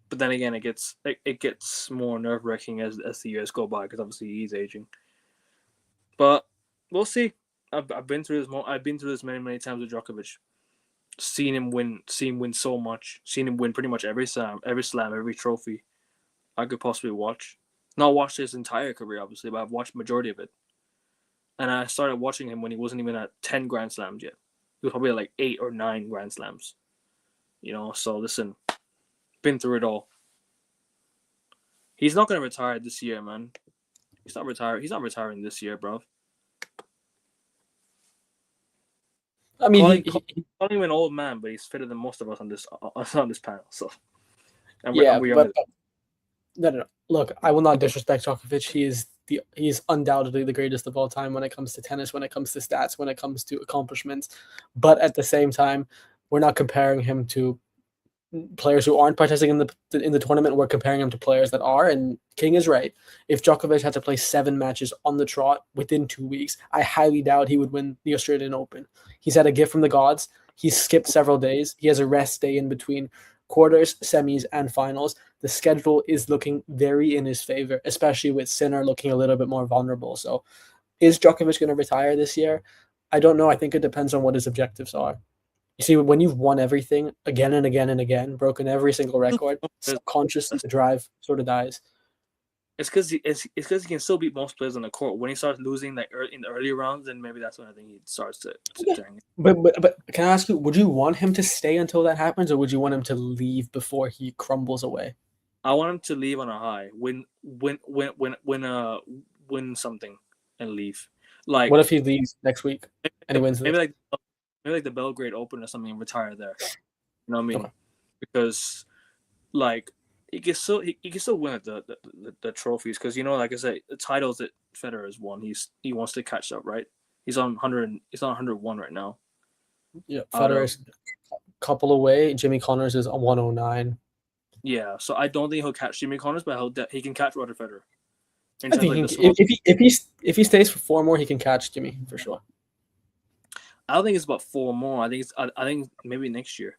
But then again, it gets more nerve wracking as the years go by because obviously he's aging. But we'll see. I've been through this. I've been through this many times with Djokovic. Seen him win so much. Seen him win pretty much every slam, every trophy I could possibly watch. Not watched his entire career, obviously, but I've watched majority of it. And I started watching him when he wasn't even at 10 Grand Slams yet. He was probably at like 8 or 9 Grand Slams. So listen, been through it all. He's not going to retire this year, man. He's not retiring this year, bro. I mean, not even an old man, but he's fitter than most of us on this panel. So, yeah, but no. Look, I will not disrespect Djokovic. He is undoubtedly the greatest of all time when it comes to tennis, when it comes to stats, when it comes to accomplishments. But at the same time, we're not comparing him to players who aren't participating in the tournament. We're comparing him to players that are. And King is right. If Djokovic had to play 7 matches on the trot within 2 weeks, I highly doubt he would win the Australian Open. He's had a gift from the gods. He's skipped several days. He has a rest day in between quarters, semis, and finals. The schedule is looking very in his favor, especially with Sinner looking a little bit more vulnerable. So is Djokovic going to retire this year? I don't know. I think it depends on what his objectives are. You see, when you've won everything again and again and again, broken every single record, subconsciously the drive sort of dies. It's because he can still beat most players on the court. When he starts losing like in the early rounds, then maybe that's when I think he starts to turn. But can I ask you, would you want him to stay until that happens, or would you want him to leave before he crumbles away? I want him to leave on a high, win something, and leave. Like, what if he leaves next week and he wins? Maybe like the Belgrade Open or something, and retire there. You know what I mean? Okay. Because like he can still win the trophies because like I said, the titles that Federer has won, he wants to catch up, right? He's on 101 right now. Yeah, Federer's a couple away. Jimmy Connors is on 109. Yeah, so I don't think he'll catch Jimmy Connors, but he can catch Roger Federer. I think if he stays for 4 more, he can catch Jimmy for sure. I don't think it's about 4 more. I think maybe next year.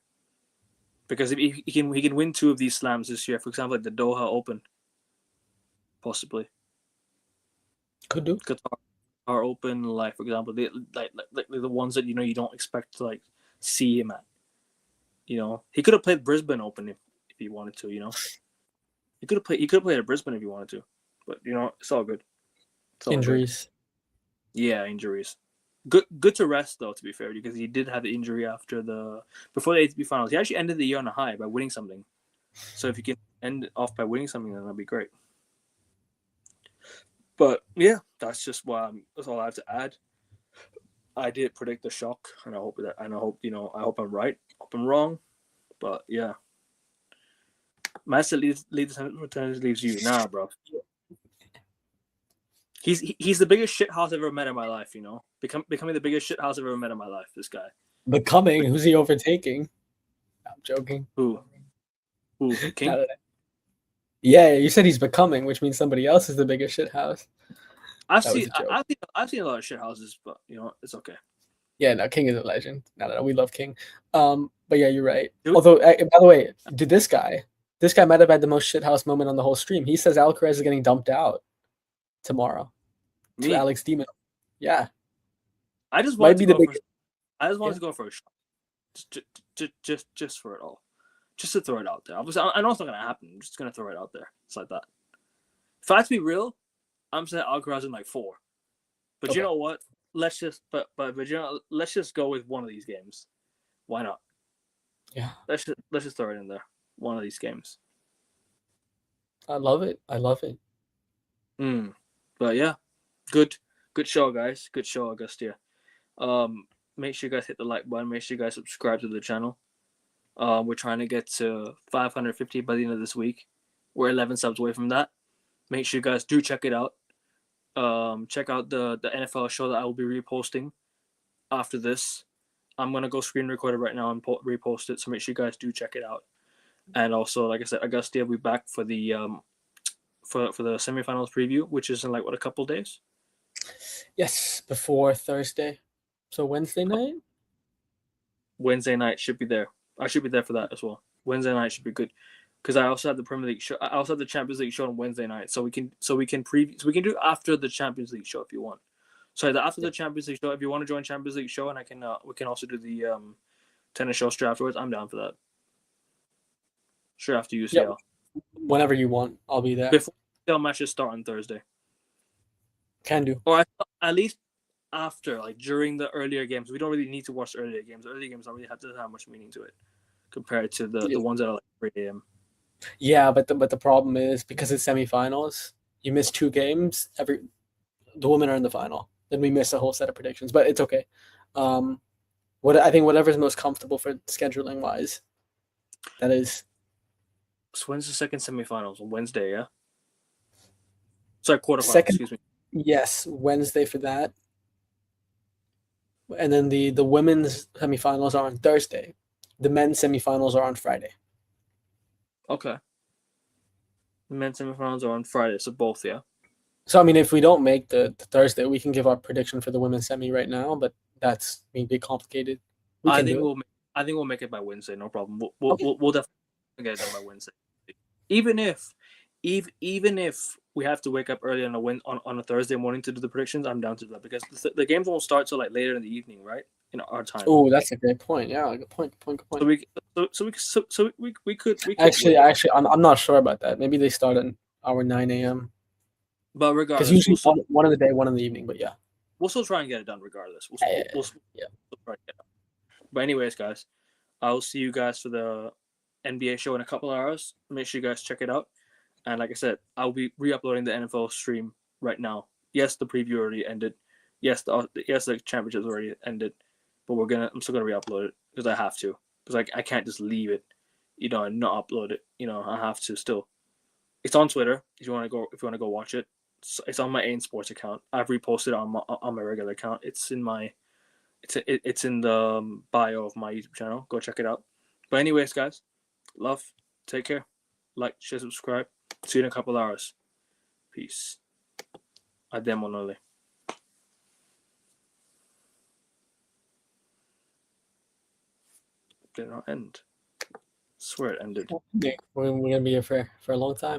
Because if he can win 2 of these slams this year, for example, like the Doha Open, possibly. Could do. Qatar Open, like for example, like the ones that you don't expect to like see him at. He could have played Brisbane Open if he wanted to. He could have played at Brisbane if he wanted to, but it's all good. Injuries. Good. Yeah, injuries. Good to rest though. To be fair, because he did have the injury before the ATP finals. He actually ended the year on a high by winning something. So if you can end it off by winning something, then that'd be great. But yeah, that's just that's all I have to add. I did predict the shock, and I hope I hope I'm right. I hope I'm wrong, but yeah. Master leads leaves you. Nah, bro. He's the biggest shithouse I've ever met in my life. You know, becoming the biggest shithouse I've ever met in my life. This guy. Becoming, who's he overtaking? I'm joking. Who? King? Yeah, you said he's becoming, which means somebody else is the biggest shit house. I've That was seen a joke. I've seen a lot of shit houses, but you know it's okay. Yeah, no, King is a legend. No, we love King. But yeah, you're right. Dude. Although, by the way, dude, this guy might have had the most shithouse moment on the whole stream. He says Alcaraz is getting dumped out tomorrow to Me, Alex Demon. Yeah, I just might wanted be to the go biggest. I just wanted to go for a shot, just for it all, just to throw it out there. Obviously, I know it's not gonna happen. I'm just gonna throw it out there. It's like that. If I have to be real, I'm saying Alcaraz in like 4. But Okay. you know what? Let's just let's just go with one of these games. Why not? Yeah, Let's just throw it in there. One of these games. I love it. But yeah, good show, guys. Good show, Augustia. Make sure you guys hit the like button. Make sure you guys subscribe to the channel. We're trying to get to 550 by the end of this week. We're 11 subs away from that. Make sure you guys do check it out. Check out the NFL show that I will be reposting after this. I'm gonna go screen record it right now and repost it. So make sure you guys do check it out. And also, like I said, Augustia will be back for the for the semifinals preview, which is in like a couple days. Yes, before Thursday. So Wednesday night. Wednesday night should be there. I should be there for that as well. Wednesday night should be good because I also have the Premier League show. I also have the Champions League show on Wednesday night, so we can preview. So we can do after the Champions League show if you want. So after the Champions League show, if you want to join Champions League show, and I can we can also do the tennis show straight afterwards. I'm down for that. Sure, after UCL. Yep. Whenever you want, I'll be there. Before UCL matches start on Thursday. Can do. Or at least after, like during the earlier games. We don't really need to watch the earlier games. The earlier games don't really have much meaning to it compared to the ones that are like 3 a.m. Yeah, but the problem is because it's semifinals, you miss 2 games. The women are in the final. Then we miss a whole set of predictions, but it's okay. What I think whatever's most comfortable for scheduling wise, that is. So when's the second semifinals? On Wednesday, yeah. Sorry, quarterfinals. Excuse me. Yes, Wednesday for that, and then the women's semifinals are on Thursday. The men's semifinals are on Friday. Okay. The men's semifinals are on Friday, so both, yeah. So I mean, if we don't make the Thursday, we can give our prediction for the women's semi right now, but that's maybe complicated. I think we'll make it by Wednesday, no problem. We'll definitely get it done by Wednesday. Even if we have to wake up early on a Thursday morning to do the predictions, I'm down to that because the games won't start till like later in the evening, right? In our time. Oh, that's a great point. Yeah, good point. So we could actually, I'm not sure about that. Maybe they start at our 9 a.m. But regardless, because usually one in the day, one in the evening. But yeah, we'll still try and get it done regardless. We'll try and get it done. But anyways, guys, I'll see you guys for the NBA show in a couple of hours. Make sure you guys check it out. And like I said, I'll be re-uploading the NFL stream right now. Yes, the preview already ended. Yes, the championships already ended. But I'm still gonna re-upload it because I have to. Because I can't just leave it, and not upload it. I have to still. It's on Twitter if you want to go watch it. It's on my AIN Sports account. I've reposted it on my regular account. It's in the bio of my YouTube channel. Go check it out. But anyways, guys, love. Take care. Like, share, subscribe. See you in a couple hours. Peace. Ademo nole. Did not end. I swear it ended. we're gonna be here for a long time.